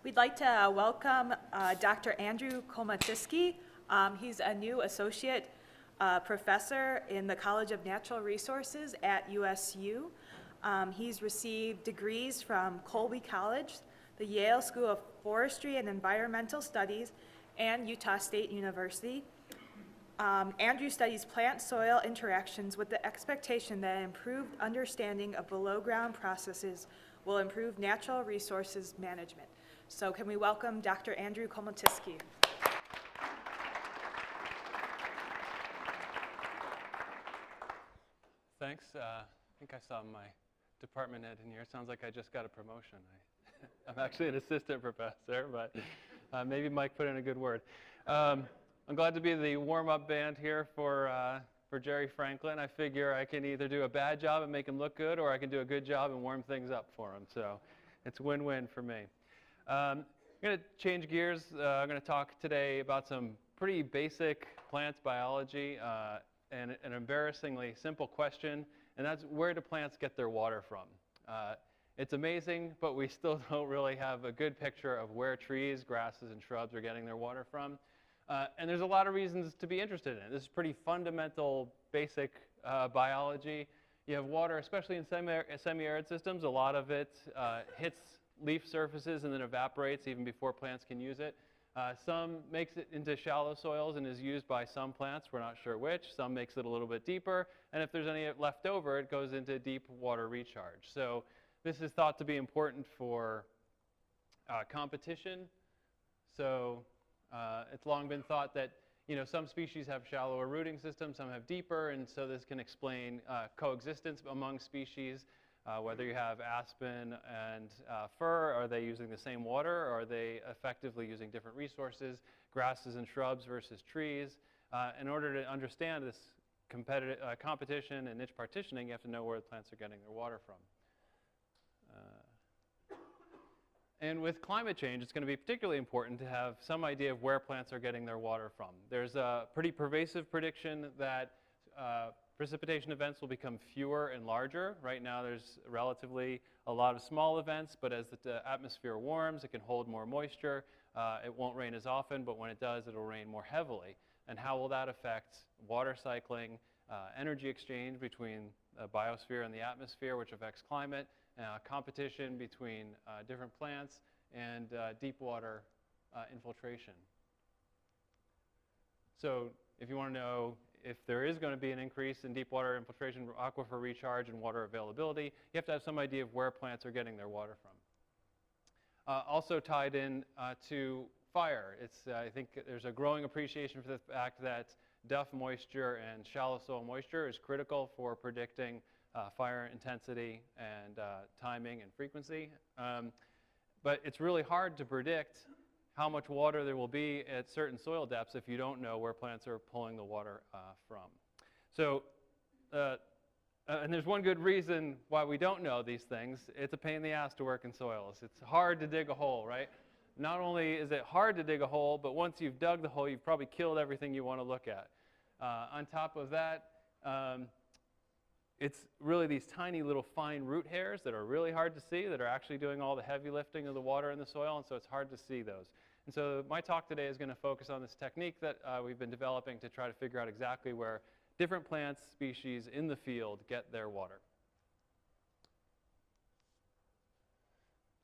We'd like to welcome Dr. Andrew Kulmatiski. He's a new associate professor in the College of Natural Resources at USU. He's received degrees from Colby College, the Yale School of Forestry and Environmental Studies, and Utah State University. Andrew studies plant-soil interactions with the expectation that improved understanding of below-ground processes will improve natural resources management. So can we welcome Dr. Andrew Kulmatiski? Thanks. I think I saw my department head in here. Sounds like I just got a promotion. I'm actually an assistant professor, but maybe Mike put in a good word. I'm glad to be the warm-up band here for Jerry Franklin. I figure I can either do a bad job and make him look good, or I can do a good job and warm things up for him. So it's win-win for me. I'm going to change gears. I'm going to talk today about some pretty basic plants biology and an embarrassingly simple question, and that's where do plants get their water from? It's amazing, but we still don't really have a good picture of where trees, grasses, and shrubs are getting their water from. And there's a lot of reasons to be interested in it. This is pretty fundamental, basic biology. You have water, especially in semi-arid systems. A lot of it hits leaf surfaces and then evaporates even before plants can use it. Some makes it into shallow soils and is used by some plants. We're not sure which. Some makes it a little bit deeper. And if there's any left over, it goes into deep water recharge. So this is thought to be important for competition. So it's long been thought that some species have shallower rooting systems, some have deeper, and so this can explain coexistence among species. Whether you have aspen and fir, are they using the same water, or are they effectively using different resources, grasses and shrubs versus trees? In order to understand this competition and niche partitioning, you have to know where the plants are getting their water from. And with climate change, it's going to be particularly important to have some idea of where plants are getting their water from. There's a pretty pervasive prediction that precipitation events will become fewer and larger. Right now there's relatively a lot of small events, but as the atmosphere warms, it can hold more moisture. It won't rain as often, but when it does, it'll rain more heavily. And how will that affect water cycling, energy exchange between the biosphere and the atmosphere, which affects climate, competition between different plants, and deep water infiltration. So if you want to know if there is going to be an increase in deep water infiltration, aquifer recharge, and water availability, you have to have some idea of where plants are getting their water from. Also tied in to fire. I think there's a growing appreciation for the fact that duff moisture and shallow soil moisture is critical for predicting fire intensity and timing and frequency. But it's really hard to predict how much water there will be at certain soil depths if you don't know where plants are pulling the water from. So, and there's one good reason why we don't know these things. It's a pain in the ass to work in soils. It's hard to dig a hole, right? Not only is it hard to dig a hole, but once you've dug the hole, you've probably killed everything you want to look at. On top of that, it's really these tiny little fine root hairs that are really hard to see, that are actually doing all the heavy lifting of the water in the soil, and so it's hard to see those. And so my talk today is going to focus on this technique that we've been developing to try to figure out exactly where different plant species in the field get their water.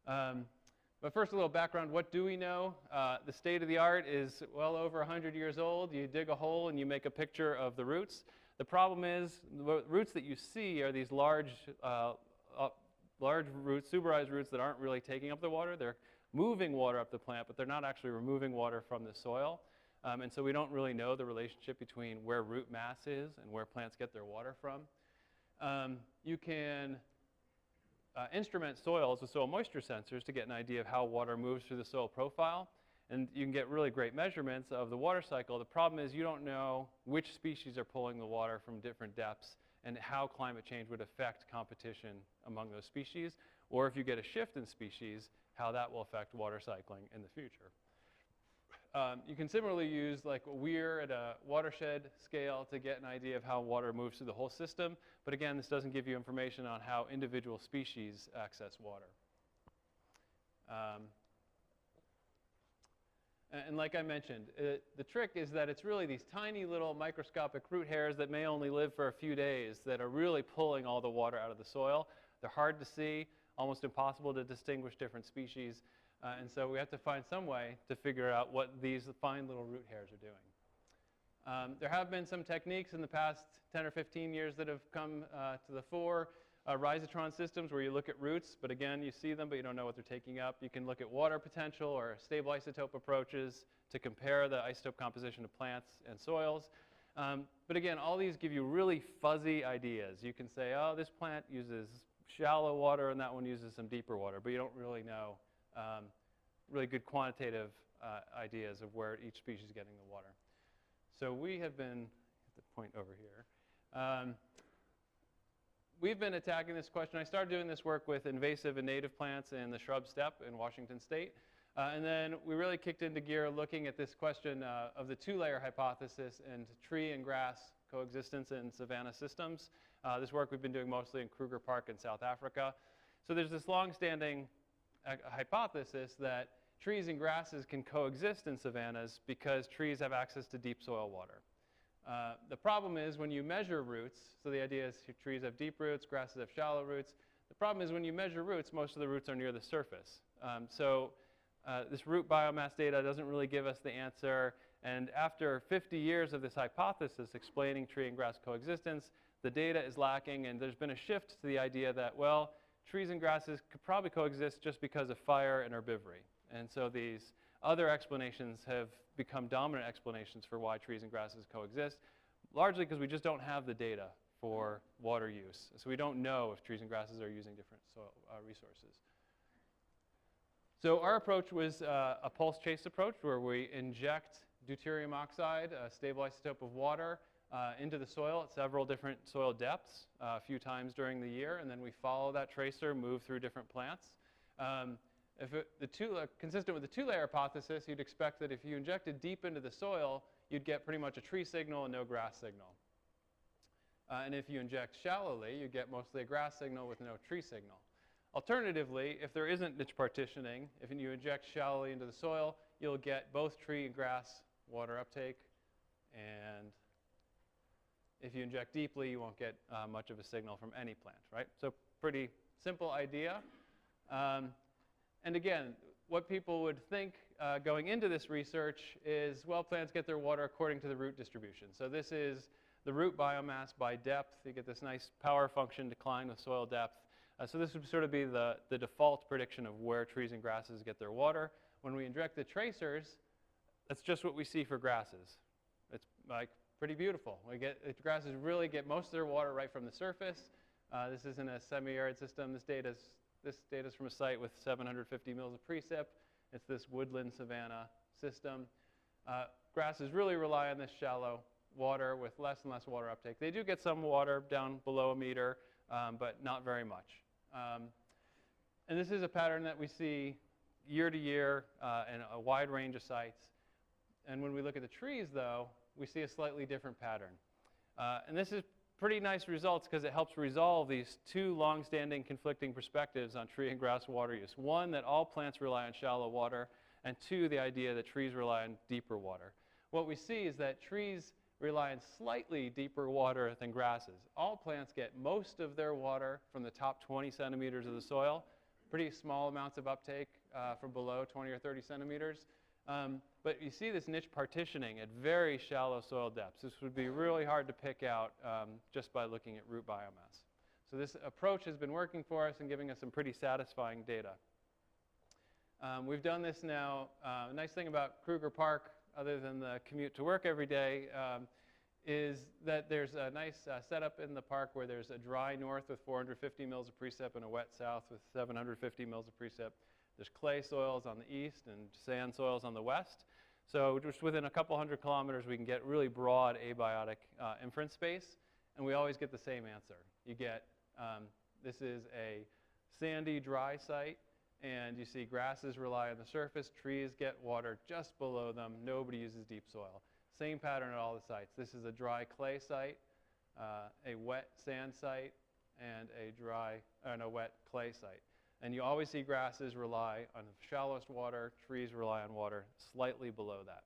But first, a little background. What do we know? The state of the art is well over 100 years old. You dig a hole and you make a picture of the roots. The problem is the roots that you see are these large roots, tuberized roots that aren't really taking up the water. They're moving water up the plant, but they're not actually removing water from the soil. And so we don't really know the relationship between where root mass is and where plants get their water from. You can instrument soils with soil moisture sensors to get an idea of how water moves through the soil profile. And you can get really great measurements of the water cycle. The problem is you don't know which species are pulling the water from different depths and how climate change would affect competition among those species, or if you get a shift in species, how that will affect water cycling in the future. You can similarly use like a weir at a watershed scale to get an idea of how water moves through the whole system. But again, this doesn't give you information on how individual species access water. And like I mentioned, the trick is that it's really these tiny little microscopic root hairs that may only live for a few days that are really pulling all the water out of the soil. They're hard to see, almost impossible to distinguish different species. And so we have to find some way to figure out what these fine little root hairs are doing. There have been some techniques in the past 10 or 15 years that have come to the fore. Rhizotron systems where you look at roots, but again, you see them, but you don't know what they're taking up. You can look at water potential or stable isotope approaches to compare the isotope composition of plants and soils. But again, all these give you really fuzzy ideas. You can say, oh, this plant uses shallow water and that one uses some deeper water, but you don't really know really good quantitative ideas of where each species is getting the water. So we have been, at the point over here, we've been attacking this question. I started doing this work with invasive and native plants in the shrub steppe in Washington State. And then we really kicked into gear looking at this question of the two-layer hypothesis and tree and grass coexistence in savanna systems. This work we've been doing mostly in Kruger Park in South Africa. So there's this long-standing hypothesis that trees and grasses can coexist in savannas because trees have access to deep soil water. The problem is when you measure roots, so the idea is trees have deep roots, grasses have shallow roots. The problem is when you measure roots, most of the roots are near the surface. This root biomass data doesn't really give us the answer. And after 50 years of this hypothesis explaining tree and grass coexistence, the data is lacking, and there's been a shift to the idea that, well, trees and grasses could probably coexist just because of fire and herbivory. And so these other explanations have become dominant explanations for why trees and grasses coexist, largely because we just don't have the data for water use. So we don't know if trees and grasses are using different soil resources. So our approach was a pulse chase approach where we inject deuterium oxide, a stable isotope of water, into the soil at several different soil depths a few times during the year, and then we follow that tracer, move through different plants. Consistent with the two-layer hypothesis, you'd expect that if you injected deep into the soil, you'd get pretty much a tree signal and no grass signal. And if you inject shallowly, you get mostly a grass signal with no tree signal. Alternatively, if there isn't niche partitioning, if you inject shallowly into the soil, you'll get both tree and grass water uptake. And if you inject deeply, you won't get much of a signal from any plant, right? So pretty simple idea. And again, what people would think going into this research is, well, plants get their water according to the root distribution. So this is the root biomass by depth. You get this nice power function decline with soil depth. So this would sort of be the default prediction of where trees and grasses get their water. When we inject the tracers, that's just what we see for grasses. It's like pretty beautiful. Grasses really get most of their water right from the surface. This isn't a semi-arid system. This data is from a site with 750 mils of precip. It's this woodland savanna system. Grasses really rely on this shallow water with less and less water uptake. They do get some water down below a meter, but not very much. And this is a pattern that we see year to year in a wide range of sites. And when we look at the trees, though, we see a slightly different pattern. And this is pretty nice results because it helps resolve these two long-standing conflicting perspectives on tree and grass water use. One, that all plants rely on shallow water, and two, the idea that trees rely on deeper water. What we see is that trees rely on slightly deeper water than grasses. All plants get most of their water from the top 20 centimeters of the soil, pretty small amounts of uptake from below 20 or 30 centimeters. But you see this niche partitioning at very shallow soil depths. This would be really hard to pick out just by looking at root biomass. So this approach has been working for us and giving us some pretty satisfying data. We've done this now. A nice thing about Kruger Park, other than the commute to work every day, is that there's a nice setup in the park where there's a dry north with 450 mils of precip and a wet south with 750 mils of precip. There's clay soils on the east and sand soils on the west. So just within a couple hundred kilometers, we can get really broad abiotic inference space, and we always get the same answer. You get, this is a sandy, dry site, and you see grasses rely on the surface, trees get water just below them, nobody uses deep soil. Same pattern at all the sites. This is a dry clay site, a wet sand site, and a wet clay site. And you always see grasses rely on the shallowest water, trees rely on water slightly below that.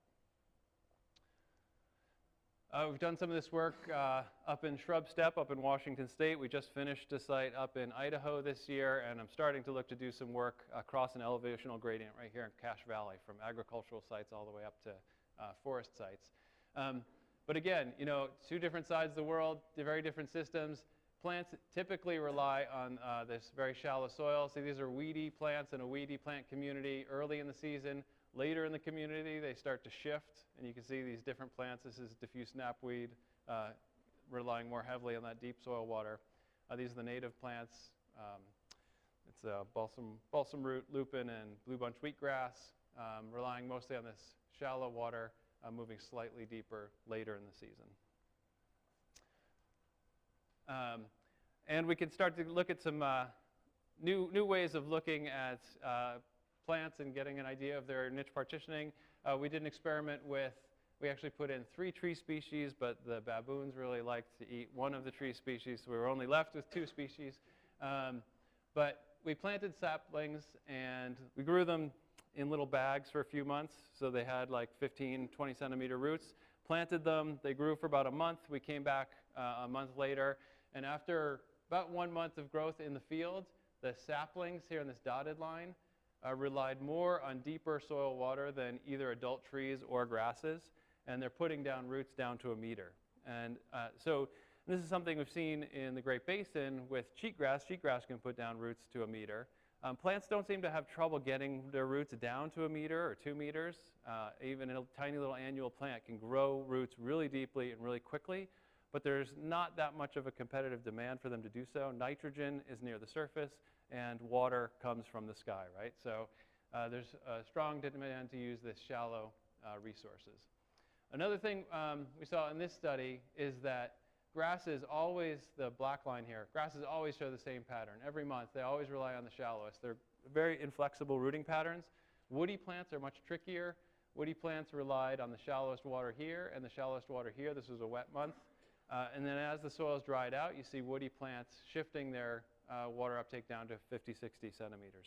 We've done some of this work up in Shrub Steppe, up in Washington State. We just finished a site up in Idaho this year, and I'm starting to look to do some work across an elevational gradient right here in Cache Valley, from agricultural sites all the way up to forest sites. But again, you know, two different sides of the world, very different systems. Plants typically rely on this very shallow soil. See, these are weedy plants in a weedy plant community early in the season. Later in the community, they start to shift, and you can see these different plants. This is diffuse knapweed, relying more heavily on that deep soil water. These are the native plants. It's balsam root, lupin, and blue bunch wheatgrass, relying mostly on this shallow water, moving slightly deeper later in the season. And we can start to look at some new ways of looking at plants and getting an idea of their niche partitioning. We did an experiment we actually put in 3 tree species, but the baboons really liked to eat one of the tree species, so we were only left with 2 species. But we planted saplings, and we grew them in little bags for a few months, so they had like 15, 20 centimeter roots. Planted them, they grew for about a month. We came back a month later, and after about 1 month of growth in the field, the saplings here in this dotted line relied more on deeper soil water than either adult trees or grasses, and they're putting down roots down to 1 meter. And so this is something we've seen in the Great Basin with cheatgrass. Cheatgrass can put down roots to 1 meter. Plants don't seem to have trouble getting their roots down to 1 meter or 2 meters. Even a tiny little annual plant can grow roots really deeply and really quickly, but there's not that much of a competitive demand for them to do so. Nitrogen is near the surface, and water comes from the sky, right? So there's a strong demand to use this shallow resources. Another thing we saw in this study is that grasses always, the black line here, grasses always show the same pattern. Every month, they always rely on the shallowest. They're very inflexible rooting patterns. Woody plants are much trickier. Woody plants relied on the shallowest water here and the shallowest water here. This was a wet month. And then as the soil's dried out, you see woody plants shifting their water uptake down to 50, 60 centimeters.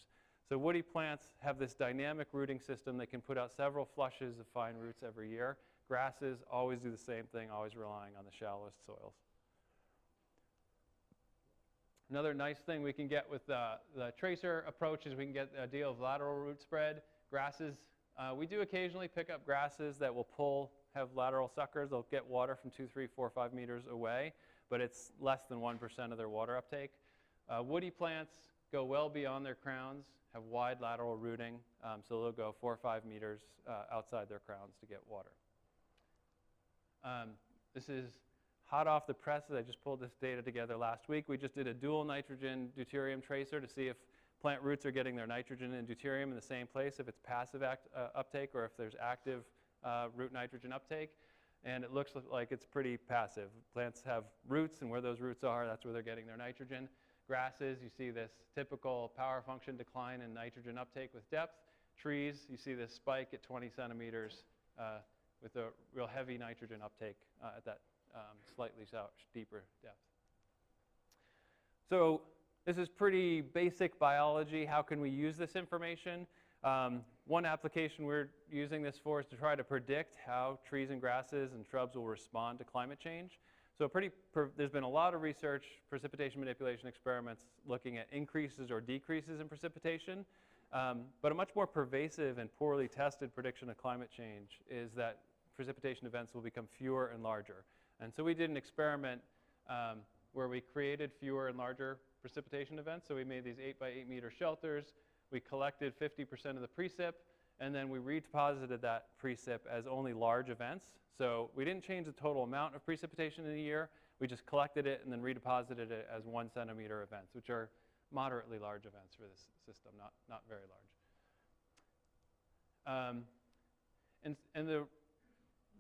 So woody plants have this dynamic rooting system. They can put out several flushes of fine roots every year. Grasses always do the same thing, always relying on the shallowest soils. Another nice thing we can get with the tracer approach is we can get a deal of lateral root spread. Grasses, we do occasionally pick up grasses that will have lateral suckers. They'll get water from 2, 3, 4, 5 meters away, but it's less than 1% of their water uptake. Woody plants go well beyond their crowns, have wide lateral rooting, so they'll go 4 or 5 meters outside their crowns to get water. This is hot off the presses. I just pulled this data together last week. We just did a dual nitrogen deuterium tracer to see if plant roots are getting their nitrogen and deuterium in the same place, if it's passive uptake or if there's active root nitrogen uptake. And it looks like it's pretty passive. Plants have roots, and where those roots are, that's where they're getting their nitrogen. Grasses, you see this typical power function decline in nitrogen uptake with depth. Trees, you see this spike at 20 centimeters with a real heavy nitrogen uptake at that slightly deeper depth. So this is pretty basic biology. How can we use this information? One application we're using this for is to try to predict how trees and grasses and shrubs will respond to climate change. So there's been a lot of research, precipitation manipulation experiments looking at increases or decreases in precipitation. But a much more pervasive and poorly tested prediction of climate change is that precipitation events will become fewer and larger. And so we did an experiment where we created fewer and larger precipitation events. So we made these 8 by 8 meter shelters. We collected 50% of the precip, and then we redeposited that precip as only large events. So we didn't change the total amount of precipitation in a year. We just collected it and then redeposited it as 1 centimeter events, which are moderately large events for this system, not very large. And the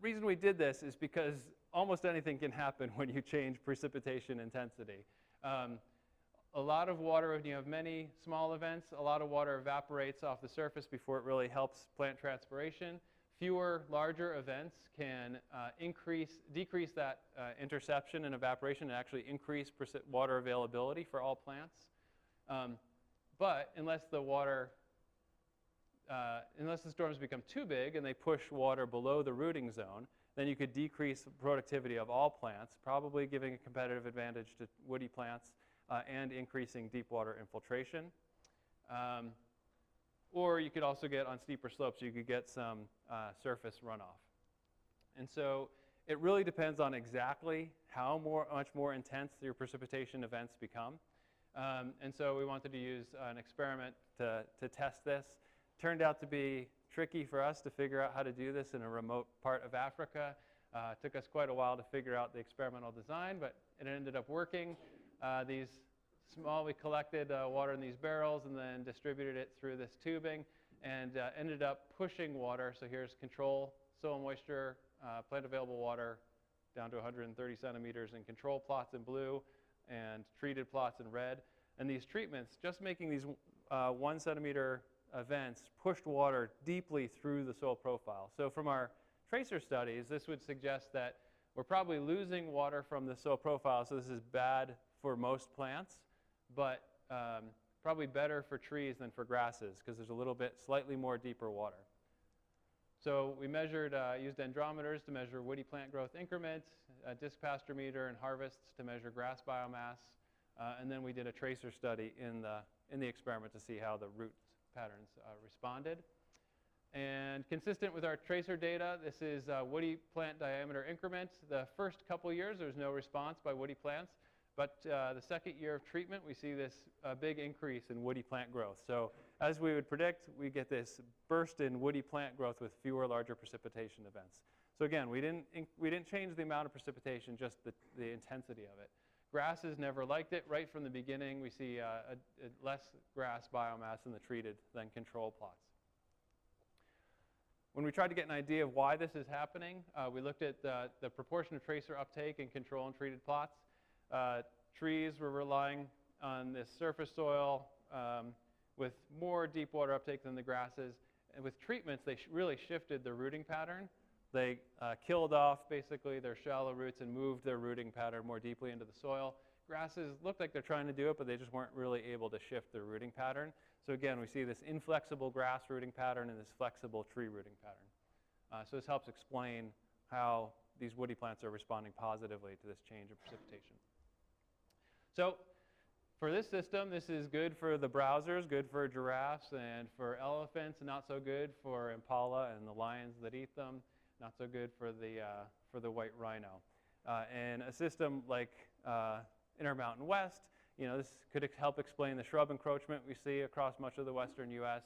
reason we did this is because almost anything can happen when you change precipitation intensity. A lot of water, when you have many small events, a lot of water evaporates off the surface before it really helps plant transpiration. Fewer, larger events can decrease that interception and evaporation and actually increase water availability for all plants. But unless the storms become too big and they push water below the rooting zone, then you could decrease the productivity of all plants, probably giving a competitive advantage to woody plants and increasing deep water infiltration. Or you could also get on steeper slopes, you could get some surface runoff. And so it really depends on exactly how much more intense your precipitation events become. And so we wanted to use an experiment to test this. Turned out to be tricky for us to figure out how to do this in a remote part of Africa. It took us quite a while to figure out the experimental design, but it ended up working. We collected water in these barrels and then distributed it through this tubing and ended up pushing water. So here's control soil moisture, plant available water down to 130 centimeters in control plots in blue and treated plots in red. And these treatments, just making these 1 centimeter events, pushed water deeply through the soil profile. So from our tracer studies, this would suggest that we're probably losing water from the soil profile, so this is bad for most plants, but probably better for trees than for grasses because there's a little bit slightly more deeper water. So we measured, used dendrometers to measure woody plant growth increment, a disc pasture meter, and harvests to measure grass biomass, and then we did a tracer study in the experiment to see how the root patterns responded. And consistent with our tracer data, this is woody plant diameter increment. The first couple years, there's no response by woody plants. But the second year of treatment, we see this big increase in woody plant growth. So as we would predict, we get this burst in woody plant growth with fewer larger precipitation events. So again, we didn't change the amount of precipitation, just the intensity of it. Grasses never liked it. Right from the beginning, we see less grass biomass in the treated than control plots. When we tried to get an idea of why this is happening, we looked at the proportion of tracer uptake in control and treated plots. Trees were relying on this surface soil with more deep water uptake than the grasses. And with treatments, they really shifted the rooting pattern. They killed off basically their shallow roots and moved their rooting pattern more deeply into the soil. Grasses looked like they're trying to do it, but they just weren't really able to shift their rooting pattern. So again, we see this inflexible grass rooting pattern and this flexible tree rooting pattern. So this helps explain how these woody plants are responding positively to this change in precipitation. So for this system, this is good for the browsers, good for giraffes and for elephants, not so good for impala and the lions that eat them, not so good for the white rhino. And a system like Intermountain West, this could help explain the shrub encroachment we see across much of the western U.S.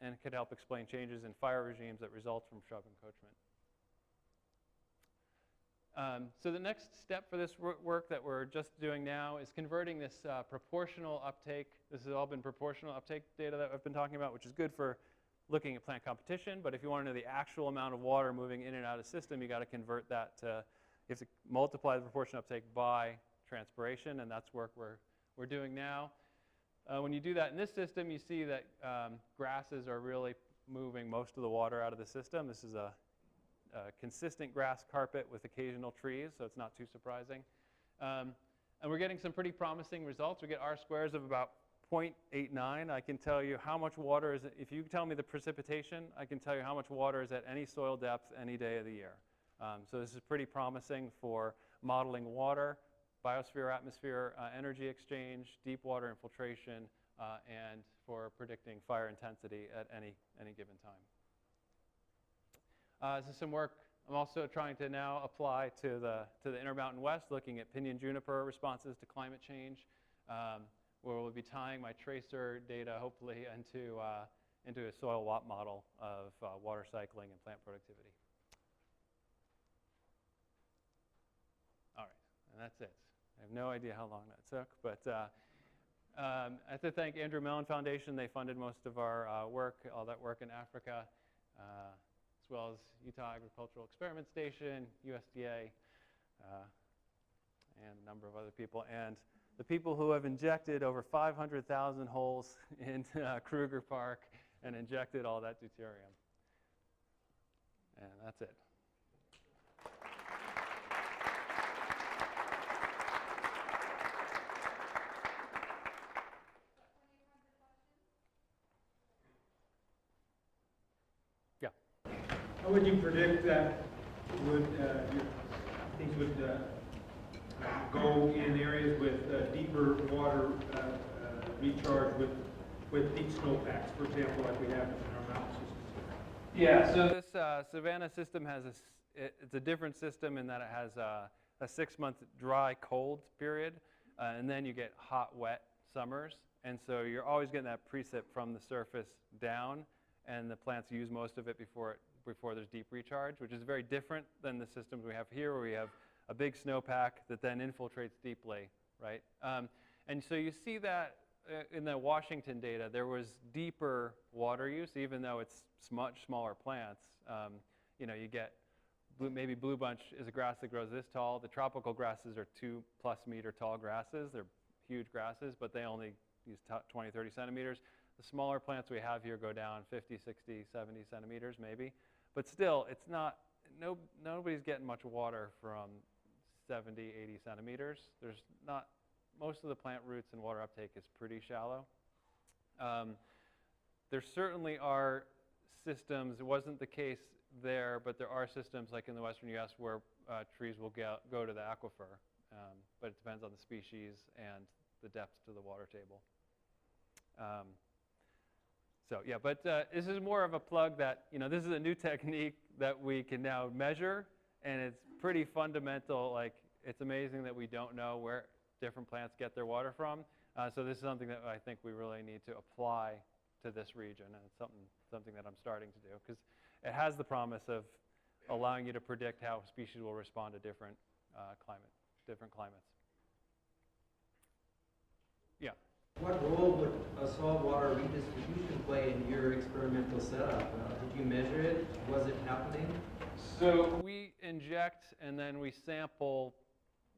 And could help explain changes in fire regimes that result from shrub encroachment. So the next step for this work that we're just doing now is converting this proportional uptake. This has all been proportional uptake data that I've been talking about, which is good for looking at plant competition. But if you want to know the actual amount of water moving in and out of the system, you got to convert that to, you have to multiply the proportion uptake by transpiration, and that's work we're doing now. When you do that in this system, you see that grasses are really moving most of the water out of the system. This is a consistent grass carpet with occasional trees, so it's not too surprising. And we're getting some pretty promising results. We get R-squares of about 0.89. I can tell you how much water is, if you tell me the precipitation, I can tell you how much water is at any soil depth any day of the year. So this is pretty promising for modeling water, biosphere, atmosphere, energy exchange, deep water infiltration, and for predicting fire intensity at any given time. This is some work I'm also trying to now apply to the Intermountain West, looking at Pinyon-juniper responses to climate change, where we'll be tying my tracer data hopefully into a soil WAP model of water cycling and plant productivity. All right, and that's it. I have no idea how long that took, but I have to thank Andrew Mellon Foundation. They funded most of our work, all that work in Africa, as well as Utah Agricultural Experiment Station, USDA, and a number of other people. And the people who have injected over 500,000 holes in Kruger Park and injected all that deuterium. And that's it. How would you predict that things would go in areas with deeper water recharge with deep snowpacks, for example, like we have in our mountain systems? Yeah, so this Savannah system has it's a different system in that it has a 6-month dry, cold period, and then you get hot, wet summers. And so you're always getting that precip from the surface down, and the plants use most of it before there's deep recharge, which is very different than the systems we have here, where we have a big snowpack that then infiltrates deeply, right? And so you see that in the Washington data, there was deeper water use, even though it's much smaller plants. You know, you get maybe blue bunch is a grass that grows this tall. The tropical grasses are 2+ meter tall grasses. They're huge grasses, but they only use 20, 30 centimeters. The smaller plants we have here go down 50, 60, 70 centimeters maybe. But still, it's not, nobody's getting much water from 70, 80 centimeters. There's not, most of the plant roots and water uptake is pretty shallow. There certainly are systems, it wasn't the case there, but there are systems like in the western US where trees will go to the aquifer, but it depends on the species and the depth to the water table. So yeah, but this is more of a plug that, you know, this is a new technique that we can now measure, and it's pretty fundamental. Like, it's amazing that we don't know where different plants get their water from. So this is something that I think we really need to apply to this region, and it's something that I'm starting to do, because it has the promise of allowing you to predict how species will respond to different climates. Yeah. What role would a saltwater redistribution play in your experimental setup? Did you measure it? Was it happening? So we inject and then we sample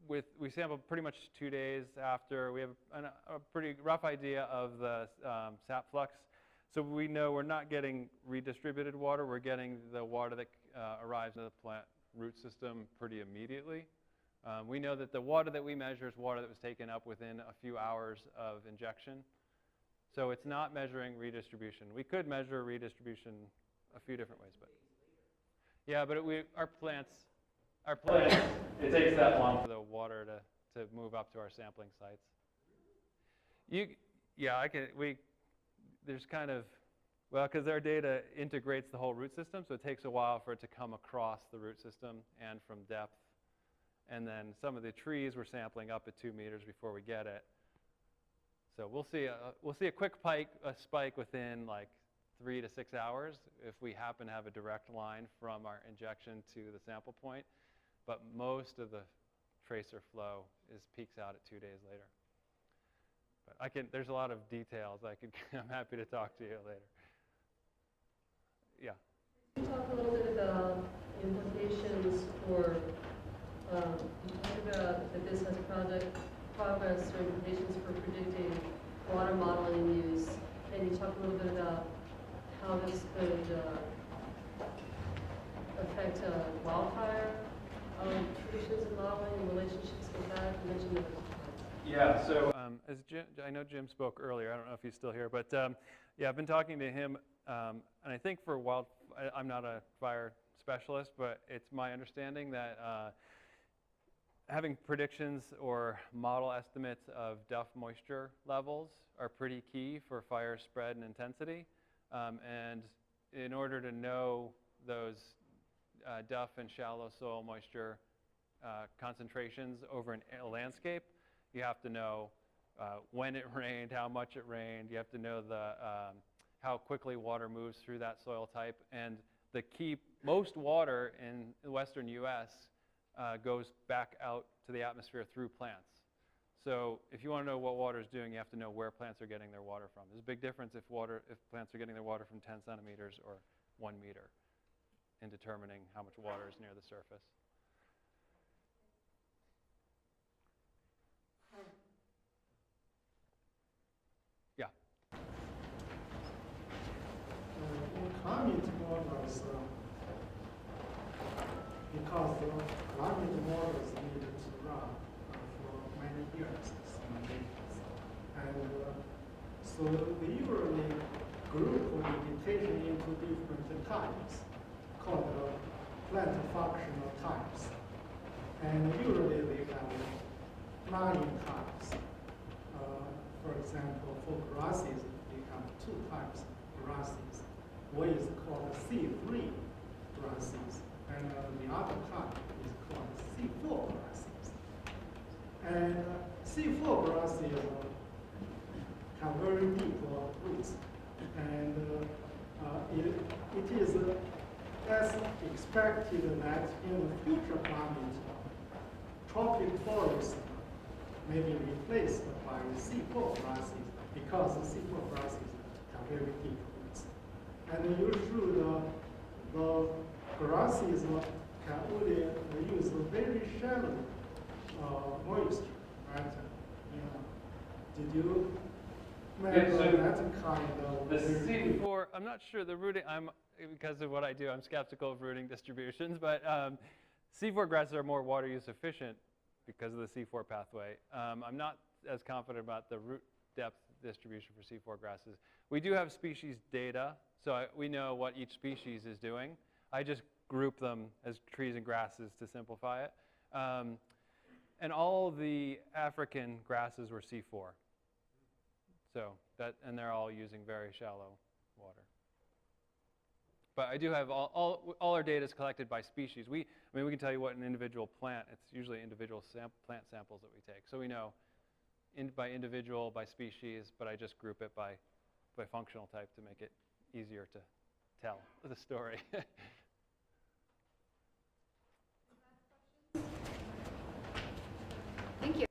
pretty much 2 days after. We have a pretty rough idea of the sap flux. So we know we're not getting redistributed water. We're getting the water that arrives in the plant root system pretty immediately. We know that the water that we measure is water that was taken up within a few hours of injection. So it's not measuring redistribution. We could measure redistribution a few different ways, but yeah, but our plants, it takes that long for the water to move up to our sampling sites. There's kind of, well, because our data integrates the whole root system, so it takes a while for it to come across the root system and from depth. And then some of the trees we're sampling up at 2 meters before we get it. So we'll see a quick spike within like 3 to 6 hours if we happen to have a direct line from our injection to the sample point. But most of the tracer flow peaks out at 2 days later. But there's a lot of details. I'm happy to talk to you later. Yeah. Can you talk a little bit about implications for, you talked about that this has progress or implications for predicting water modeling use. Can you talk a little bit about how this could affect wildfire predictions and modeling and relationships with that? You mentioned that. Yeah, so as I know Jim spoke earlier, I don't know if he's still here, but yeah, I've been talking to him, and I think for I'm not a fire specialist, but it's my understanding that having predictions or model estimates of duff moisture levels are pretty key for fire spread and intensity, and in order to know those duff and shallow soil moisture concentrations over a landscape, you have to know when it rained, how much it rained. You have to know how quickly water moves through that soil type. And most water in the western U.S. Goes back out to the atmosphere through plants. So if you want to know what water is doing, you have to know where plants are getting their water from. There's a big difference if plants are getting their water from 10 centimeters or 1 meter in determining how much water is near the surface. Yeah. Climate models, because the climate models need to run for many years, and so they usually group the vegetation into different types. called plant functional types. And usually they have flying types. For example, for grasses, we have two types of grasses. One is called C3 grasses, and the other type is called C4 grasses. And C4 grasses have very deep roots, and it is as expected that in the future climate, tropic forests may be replaced by C4 grasses because the C4 grasses have very deep roots. And usually the grasses can only use very shallow moisture, right? Did you measure that kind of The very C4, I'm not sure the rooting, because of what I do, I'm skeptical of rooting distributions, but C4 grasses are more water use efficient because of the C4 pathway. I'm not as confident about the root depth distribution for C4 grasses. We do have species data, so we know what each species is doing. I just group them as trees and grasses to simplify it. And all the African grasses were C4. So and they're all using very shallow water. But I do have all our data is collected by species. We can tell you what an individual plant, it's usually individual plant samples that we take. So we know by individual, by species, but I just group it by functional type to make it easier to tell the story. Thank you.